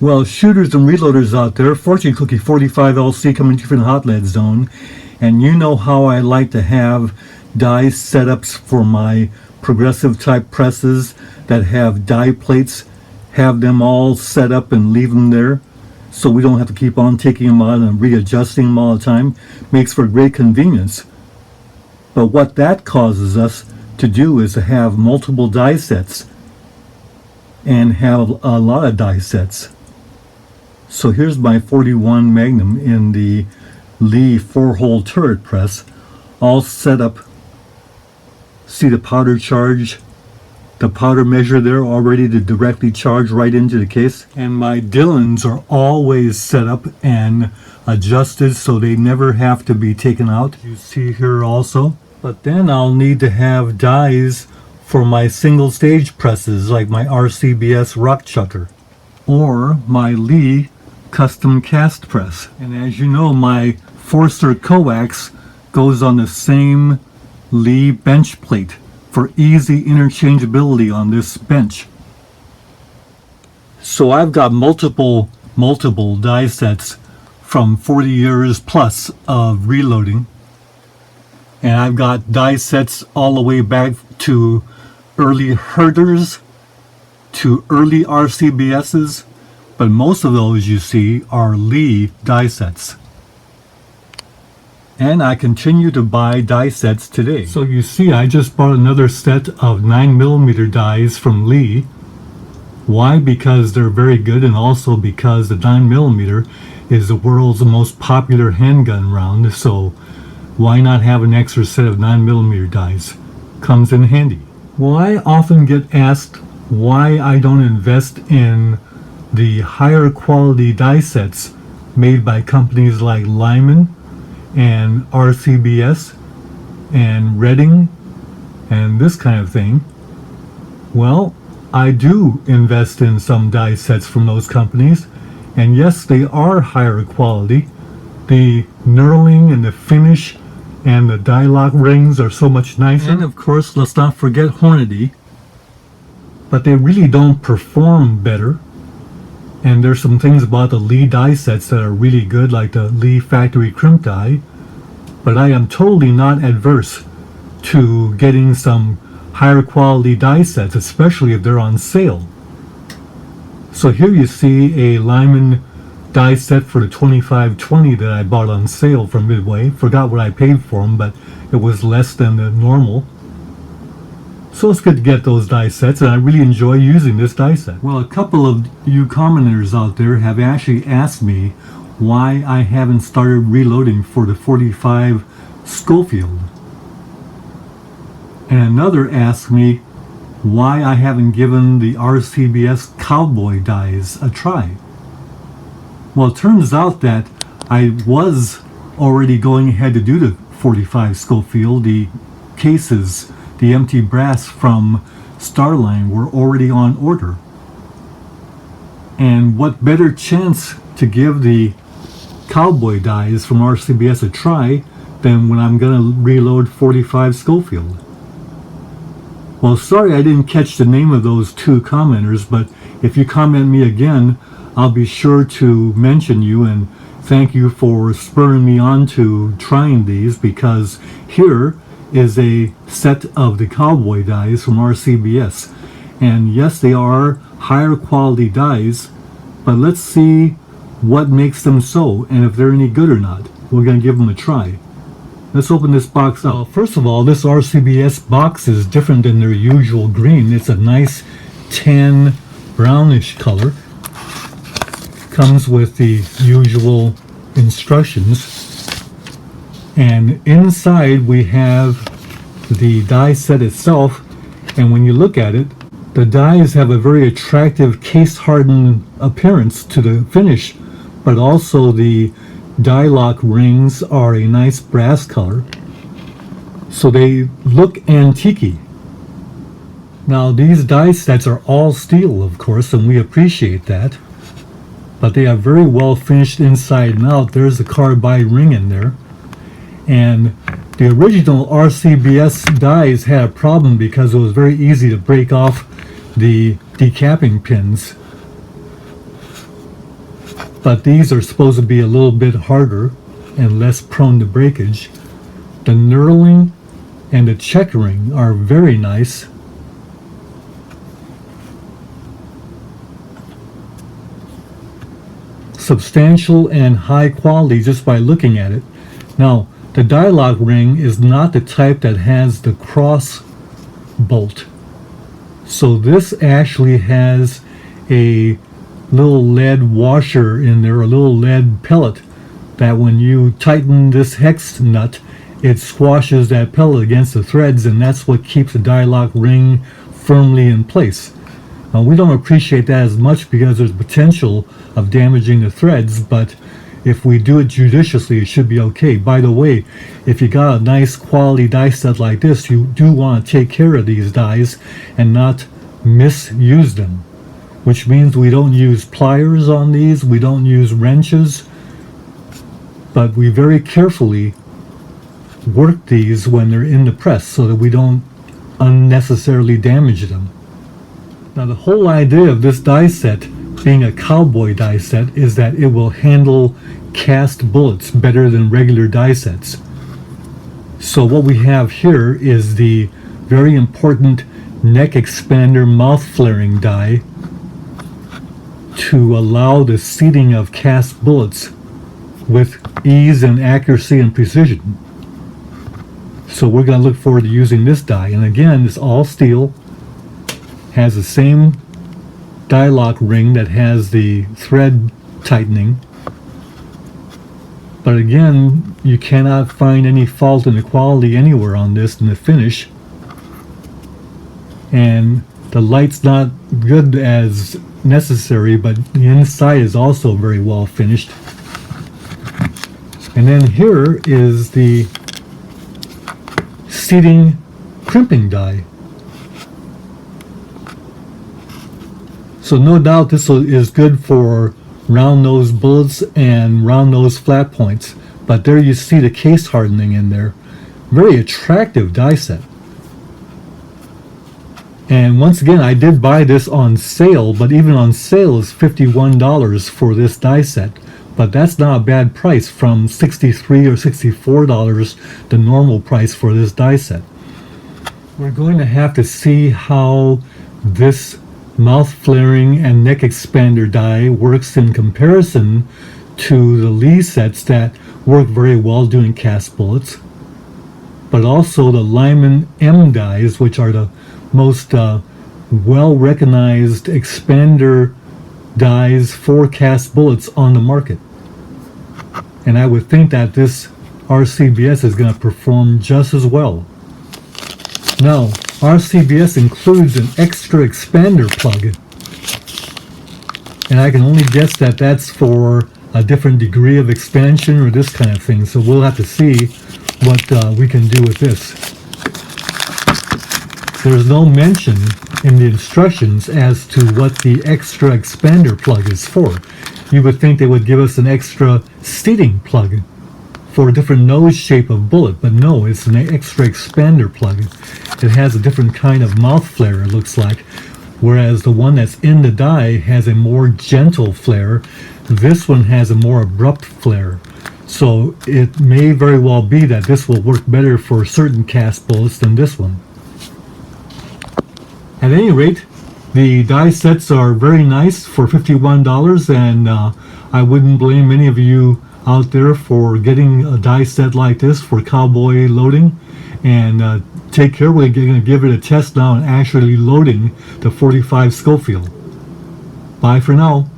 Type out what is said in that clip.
Well, shooters and reloaders out there, Fortune Cookie 45LC coming to you from the Hot Lead Zone. And you know how I like to have die setups for my progressive type presses that have die plates, have them all set up and leave them there so we don't have to keep on taking them out and readjusting them all the time. Makes for great convenience. But what that causes us to do is to have multiple die sets and have a lot of die sets. So here's my 41 Magnum in the Lee 4-hole turret press, all set up. See the powder charge, the powder measure there, all ready to directly charge right into the case. And my Dillons are always set up and adjusted so they never have to be taken out. You see here also. But then I'll need to have dies for my single stage presses like my RCBS rock chucker or my Lee custom cast press. And as you know, my Forster coax goes on the same Lee bench plate for easy interchangeability on this bench. So I've got multiple die sets from 40 years plus of reloading, and I've got die sets all the way back to early Herders to early RCBS's, but most of those you see are Lee die sets. And I continue to buy die sets today. So you see, I just bought another set of 9mm dies from Lee. Why? Because they're very good, and also because the 9mm is the world's most popular handgun round, so why not have an extra set of 9mm dies? Comes in handy. Well, I often get asked why I don't invest in the higher quality die sets made by companies like Lyman and RCBS and Redding and this kind of thing. Well, I do invest in some die sets from those companies, and yes, they are higher quality. The knurling and the finish and the die lock rings are so much nicer. And of course, let's not forget Hornady. But they really don't perform better. And there's some things about the Lee die sets that are really good, like the Lee factory crimp die. But I am totally not adverse to getting some higher quality die sets, especially if they're on sale. So here you see a Lyman die set for the 2520 that I bought on sale from Midway. Forgot what I paid for them, but it was less than the normal. So it's good to get those die sets, and I really enjoy using this die set. Well, a couple of you commenters out there have actually asked me why I haven't started reloading for the 45 Schofield. And another asked me why I haven't given the RCBS Cowboy dies a try. Well, it turns out that I was already going ahead to do the 45 Schofield. The cases, the empty brass from Starline, were already on order. And what better chance to give the Cowboy dies from RCBS a try than when I'm going to reload 45 Schofield. Well, sorry I didn't catch the name of those two commenters, but if you comment me again, I'll be sure to mention you and thank you for spurring me on to trying these, because here is a set of the Cowboy dies from RCBS. And yes, they are higher quality dies, but let's see what makes them so and if they're any good or not. We're going to give them a try. Let's open this box up. Well, first of all, this RCBS box is different than their usual green. It's a nice tan brownish color. Comes with the usual instructions, and inside we have the die set itself, and when you look at it, the dies have a very attractive case hardened appearance to the finish, but also the die lock rings are a nice brass color, so they look antique-y. Now these die sets are all steel, of course, and we appreciate that, but they are very well finished inside and out. There's a carbide ring in there, and the original RCBS dies had a problem because it was very easy to break off the decapping pins. but these are supposed to be a little bit harder and less prone to breakage. The knurling and the checkering are very nice. Substantial and high quality just by looking at it. Now, the die lock ring is not the type that has the cross bolt. So this actually has a little lead washer in there, a little lead pellet, that when you tighten this hex nut, it squashes that pellet against the threads, and that's what keeps the die lock ring firmly in place. We don't appreciate that as much because there's potential of damaging the threads, but if we do it judiciously, it should be okay. By the way, if you got a nice quality die set like this, you do want to take care of these dies and not misuse them, which means we don't use pliers on these, we don't use wrenches, but we very carefully work these when they're in the press so that we don't unnecessarily damage them. Now, the whole idea of this die set being a cowboy die set is that it will handle cast bullets better than regular die sets. So what we have here is the very important neck expander mouth flaring die to allow the seating of cast bullets with ease and accuracy and precision. So we're going to look forward to using this die, and again, it's all steel, has the same die lock ring that has the thread tightening, but again, you cannot find any fault in the quality anywhere on this in the finish, and the light's not good as necessary, but the inside is also very well finished. And then here is the seating crimping die. So no doubt this is good for round nose bullets and round nose flat points, but there you see the case hardening in there. Very attractive die set. And once again, I did buy this on sale, but even on sale is $51 for this die set. But that's not a bad price from $63 or $64, the normal price for this die set. We're going to have to see how this mouth flaring and neck expander die works in comparison to the Lee sets that work very well doing cast bullets, but also the Lyman M dies, which are the most well recognized expander dies for cast bullets on the market. And I would think that this RCBS is going to perform just as well. Now, RCBS includes an extra expander plug, and I can only guess that that's for a different degree of expansion or this kind of thing, so we'll have to see what we can do with this. There's no mention in the instructions as to what the extra expander plug is for. You would think they would give us an extra seating plug for a different nose shape of bullet, but no, it's an extra expander plug. It has a different kind of mouth flare, it looks like, whereas the one that's in the die has a more gentle flare. This one has a more abrupt flare. So it may very well be that this will work better for certain cast bullets than this one. At any rate, the die sets are very nice for $51, and I wouldn't blame any of you out there for getting a die set like this for cowboy loading. And take care, we're going to give it a test now and actually loading the 45 Schofield. Bye for now.